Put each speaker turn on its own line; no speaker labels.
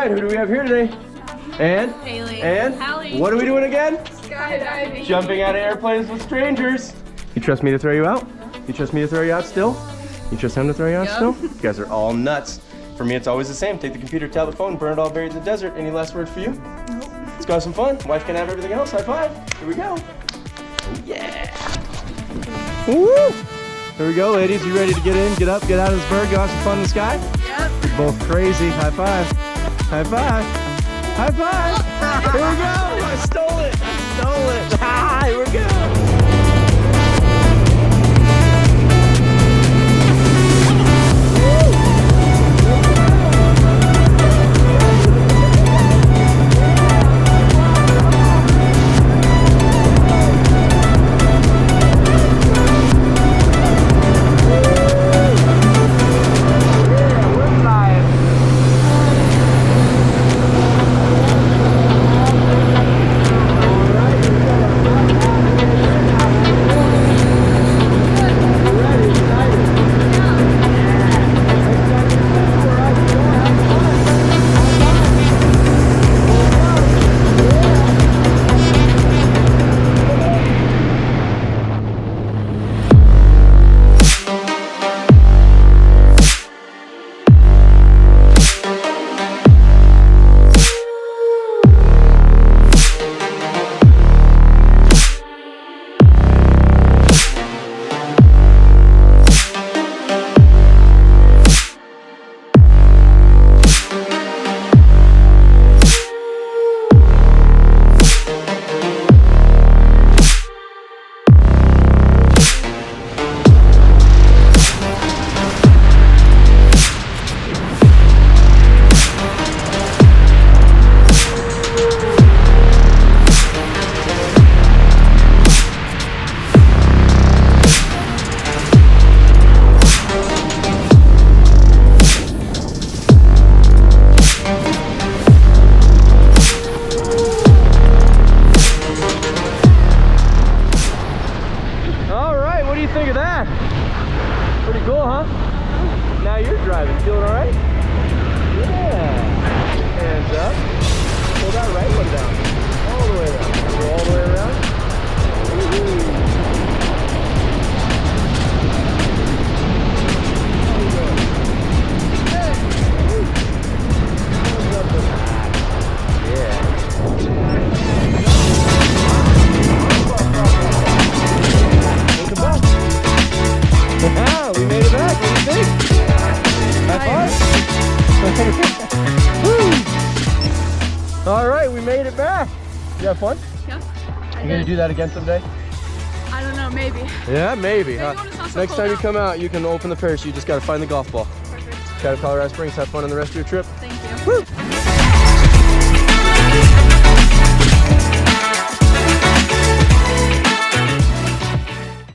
right, who do we have here today? And?
Haley.
And?
Hallie.
What are we doing again?
Skydiving.
Jumping out of airplanes with strangers. You trust me to throw you out? You trust me to throw you out still? You trust him to throw you out still? You guys are all nuts. For me, it's always the same. Take the computer, tablet, phone, burn it all buried in the desert. Any last words for you?
Nope.
Let's go have some fun. Wife can have everything else. High five. Here we go. Oh, yeah. Woo! Here we go, ladies. You ready to get in, get up, get out of this bird, go have some fun in the sky?
Yep.
Both crazy. High five. High five. High five. Here we go. I stole it. I stole it. Ah, here we go. Think of that? Pretty cool, huh? Now you're driving. Feeling all right? Yeah. Hands up. Pull that right one down. All the way around. Go all the way around. Woo-hoo. How you doing? Hey. Woo. Hands up the back. Yeah. Look above. We made it back. What do you think? High five. Woo! All right, we made it back. You have fun?
Yep.
You gonna do that again someday?
I don't know, maybe.
Yeah, maybe.
Maybe when it's not so
Next
cold
time you
out.
come out, you can open the parachute. You just gotta find the golf ball.
Perfect.
Colorado Springs. Have fun on the rest of your trip.
Thank you.
Woo!